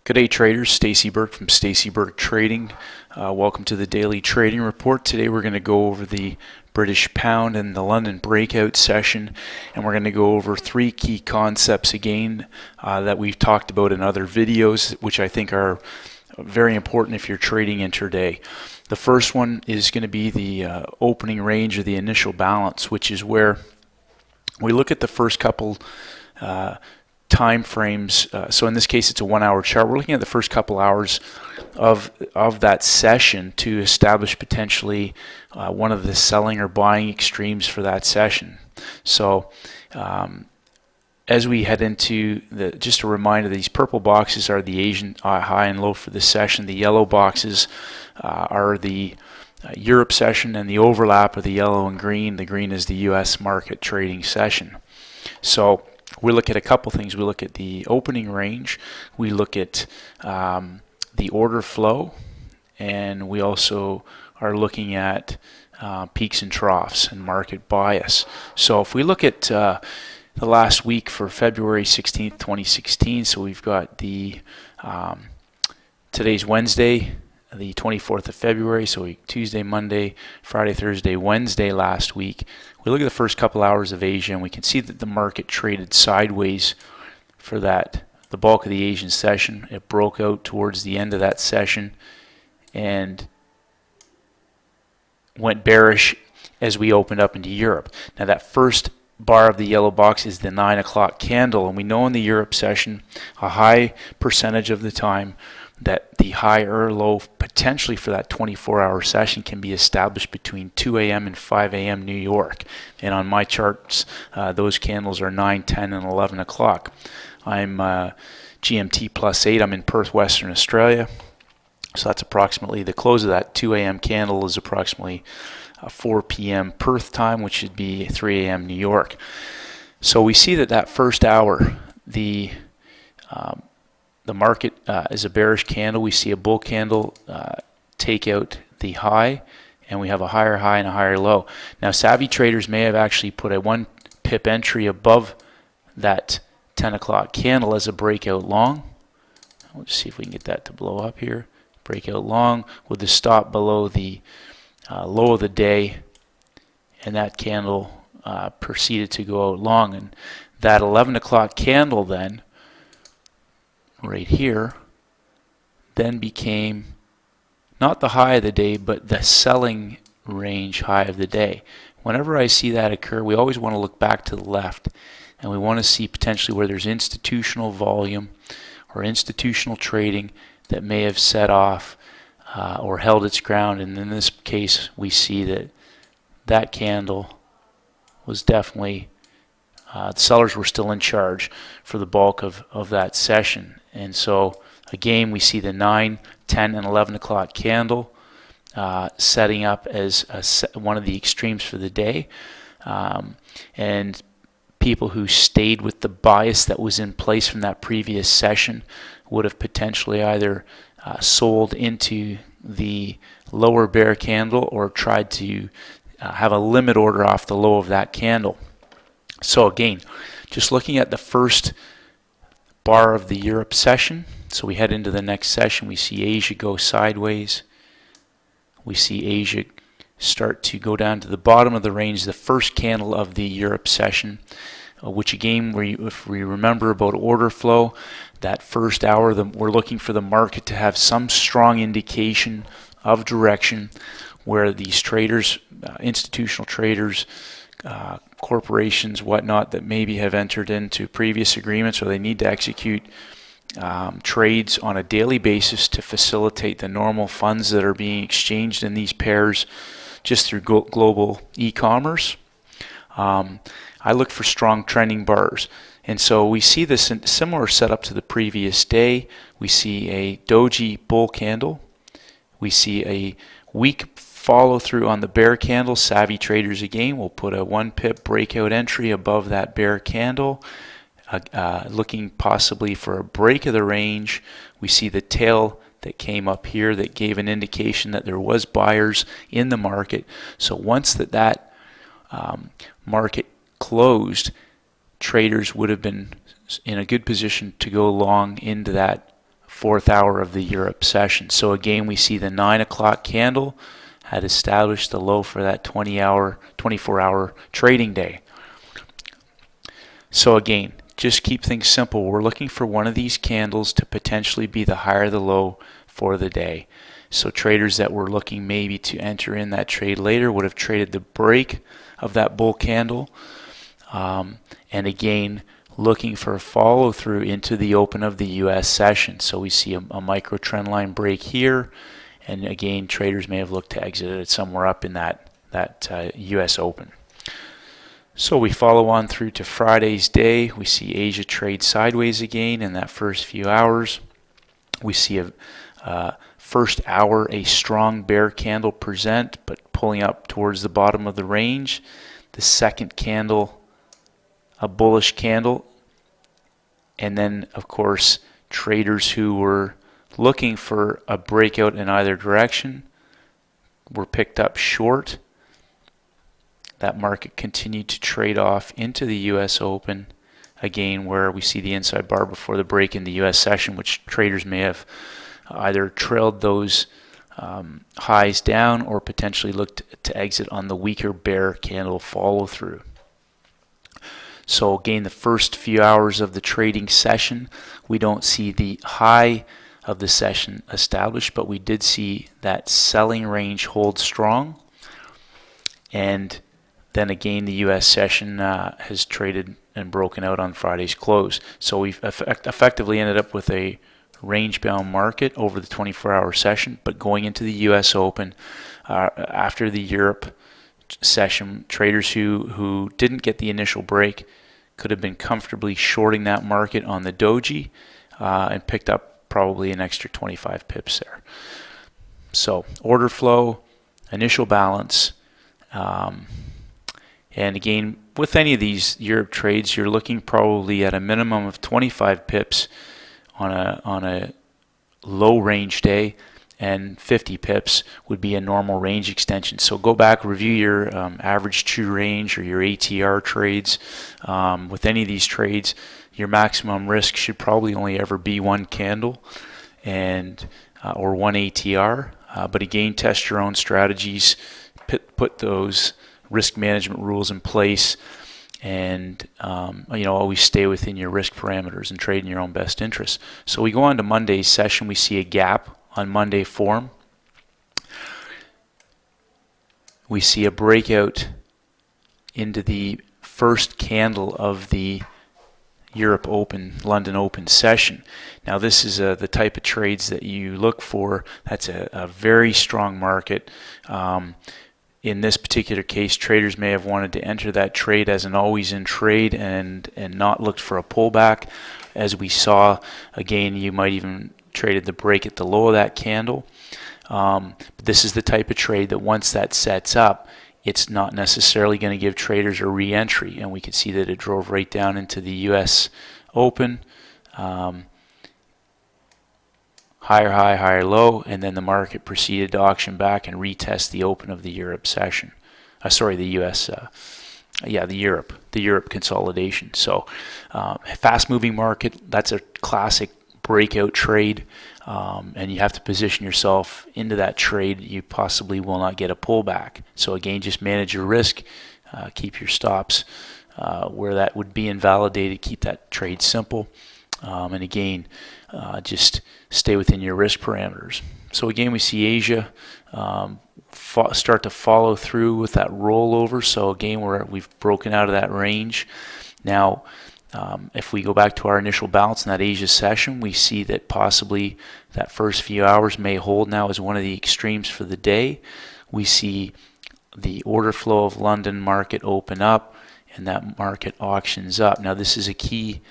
Good day, traders. Stacy Burke from Stacy Burke Trading. Welcome to the daily trading report. Today we're going to go over the British pound and the London breakout session, and we're going to go over three key concepts again that we've talked about in other videos, which I think are very important if you're trading intraday. The first one is going to be the opening range or the initial balance, which is where we look at the first couple time frames. So in this case it's a 1 hour chart. We're looking at the first couple hours of that session to establish potentially one of the selling or buying extremes for that session. So as we head into just a reminder, these purple boxes are the Asian high and low for the session. The yellow boxes are the Europe session, and the overlap of the yellow and green. The green is the US market trading session. So we look at a couple things. We look at the opening range, we look at the order flow, and we also are looking at peaks and troughs and market bias. So if we look at the last week for February 16th, 2016, so we've got the today's Wednesday, the 24th of February, so Tuesday, Monday, Friday, Thursday, Wednesday last week. We look at the first couple hours of Asia, and we can see that the market traded sideways for the bulk of the Asian session. It broke out towards the end of that session and went bearish as we opened up into Europe. Now that first bar of the yellow box is the 9 o'clock candle, and we know in the Europe session a high percentage of the time that the high or low potentially for that 24-hour session can be established between 2 a.m. and 5 a.m. New York. And on my charts, those candles are 9, 10, and 11 o'clock. I'm GMT +8. I'm in Perth, Western Australia. So that's approximately the close of that 2 a.m. candle is approximately 4 p.m. Perth time, which should be 3 a.m. New York. So we see that first hour, the market is a bearish candle. We see a bull candle take out the high, and we have a higher high and a higher low. Now savvy traders may have actually put a 1 pip entry above that 10 o'clock candle as a breakout long. We'll just see if we can get that to blow up here. Breakout long with the stop below the low of the day, and that candle proceeded to go out long. And that 11 o'clock candle then right here then became not the high of the day, but the selling range high of the day. Whenever I see that occur, we always want to look back to the left, and we want to see potentially where there's institutional volume or institutional trading that may have set off or held its ground. And in this case, we see that candle was definitely the sellers were still in charge for the bulk of that session. And so again, we see the 9, 10, and 11 o'clock candle setting up as one of the extremes for the day. And people who stayed with the bias that was in place from that previous session would have potentially either sold into the lower bear candle or tried to have a limit order off the low of that candle. So again, just looking at the first bar of the Europe session, so we head into the next session, we see Asia go sideways. We see Asia start to go down to the bottom of the range, the first candle of the Europe session, which again, if we remember about order flow, that first hour, we're looking for the market to have some strong indication of direction where these traders, institutional traders, corporations, whatnot, that maybe have entered into previous agreements or they need to execute trades on a daily basis to facilitate the normal funds that are being exchanged in these pairs just through global e-commerce. I look for strong trending bars. And so we see this similar setup to the previous day. We see a doji bull candle. We see a weak follow through on the bear candle. Savvy traders again will put a 1 pip breakout entry above that bear candle, looking possibly for a break of the range. We see the tail that came up here that gave an indication that there was buyers in the market. So once that market closed, traders would have been in a good position to go long into that fourth hour of the Europe session. So again, we see the 9 o'clock candle had established the low for that 24-hour trading day. So again, just keep things simple. We're looking for one of these candles to potentially be the higher the low for the day. So traders that were looking maybe to enter in that trade later would have traded the break of that bull candle. And again, looking for a follow through into the open of the US session. So we see a micro trend line break here. And again, traders may have looked to exit it somewhere up in that US open. So we follow on through to Friday's day. We see Asia trade sideways again in that first few hours. We see a first hour a strong bear candle present, but pulling up towards the bottom of the range. The second candle, a bullish candle. And then, of course, traders who were looking for a breakout in either direction were picked up short. That market continued to trade off into the US Open, again where we see the inside bar before the break in the US session, which traders may have either trailed those highs down or potentially looked to exit on the weaker bear candle follow through. So again, the first few hours of the trading session, we don't see the high of the session established, but we did see that selling range hold strong. And then again, the US session has traded and broken out on Friday's close. So we've effectively ended up with a range-bound market over the 24-hour session, but going into the US Open after the Europe session, traders who didn't get the initial break could have been comfortably shorting that market on the doji and picked up probably an extra 25 pips there. So order flow, initial balance, and again, with any of these Europe trades, you're looking probably at a minimum of 25 pips on a low range day, and 50 pips would be a normal range extension. So go back, review your average true range or your ATR trades. With any of these trades, your maximum risk should probably only ever be one candle and or one ATR. But again, test your own strategies, put those risk management rules in place, and always stay within your risk parameters and trade in your own best interest. So we go on to Monday's session. We see a gap on Monday form. We see a breakout into the first candle of the Europe Open, London Open session. Now this is the type of trades that you look for. That's a very strong market. In this particular case, traders may have wanted to enter that trade as an always in trade and not looked for a pullback. As we saw, again, you might even traded the break at the low of that candle. But this is the type of trade that once that sets up, it's not necessarily going to give traders a re-entry. And we can see that it drove right down into the US Open. Higher high, higher low, and then the market proceeded to auction back and retest the open of the Europe session. The Europe consolidation. So fast-moving market, that's a classic breakout trade, and you have to position yourself into that trade. You possibly will not get a pullback. So again, just manage your risk, keep your stops where that would be invalidated, keep that trade simple, and again, just stay within your risk parameters. So again, we see Asia start to follow through with that rollover. So again, we've broken out of that range. Now, if we go back to our initial balance in that Asia session, we see that possibly that first few hours may hold now as one of the extremes for the day. We see the order flow of London market open up, and that market auctions up. Now this is a key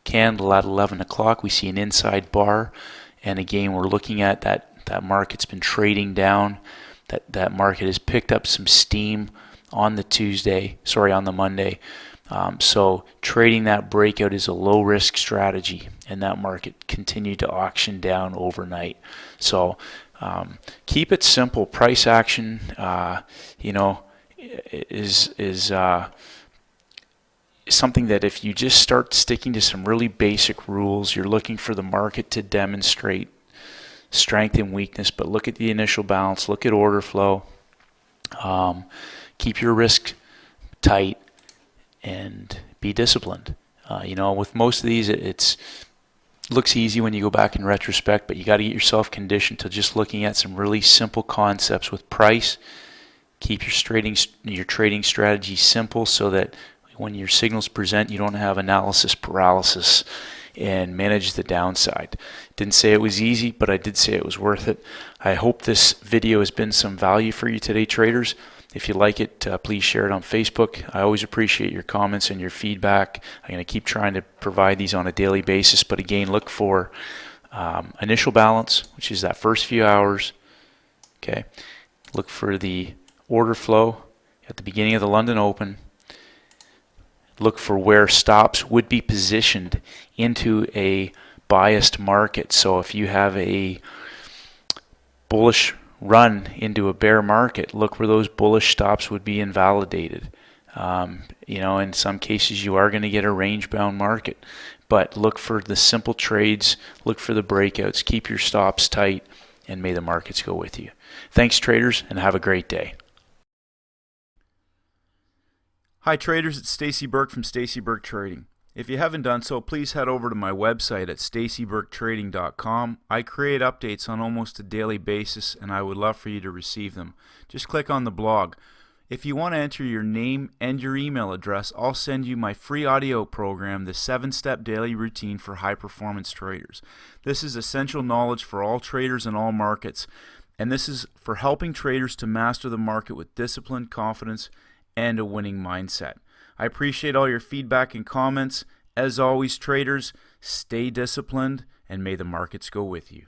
candle at 11 o'clock. We see an inside bar, and again, we're looking at that market's been trading down. That market has picked up some steam on the Monday. So trading that breakout is a low risk strategy, and that market continued to auction down overnight. So keep it simple. Price action, is something that if you just start sticking to some really basic rules, you're looking for the market to demonstrate strength and weakness, but look at the initial balance, look at order flow, keep your risk tight, and be disciplined. With most of these, it looks easy when you go back in retrospect, but you got to get yourself conditioned to just looking at some really simple concepts with price. Keep your trading strategy simple so that when your signals present, you don't have analysis paralysis, and manage the downside. Didn't say it was easy, but I did say it was worth it. I hope this video has been some value for you today, traders. If you like it, please share it on Facebook. I always appreciate your comments and your feedback. I'm going to keep trying to provide these on a daily basis, but again, look for initial balance, which is that first few hours. Okay, look for the order flow at the beginning of the London Open. Look for where stops would be positioned into a biased market. So if you have a bullish run into a bear market, look where those bullish stops would be invalidated. In some cases you are going to get a range-bound market, but look for the simple trades, look for the breakouts, keep your stops tight, and may the markets go with you. Thanks, traders, and have a great day. Hi traders, it's Stacy Burke from Stacy Burke Trading. If you haven't done so, please head over to my website at stacyburketrading.com. I create updates on almost a daily basis, and I would love for you to receive them. Just click on the blog. If you want to enter your name and your email address, I'll send you my free audio program, the 7-Step Daily Routine for High-Performance Traders. This is essential knowledge for all traders in all markets, and this is for helping traders to master the market with discipline, confidence, and a winning mindset. I appreciate all your feedback and comments. As always, traders, stay disciplined, and may the markets go with you.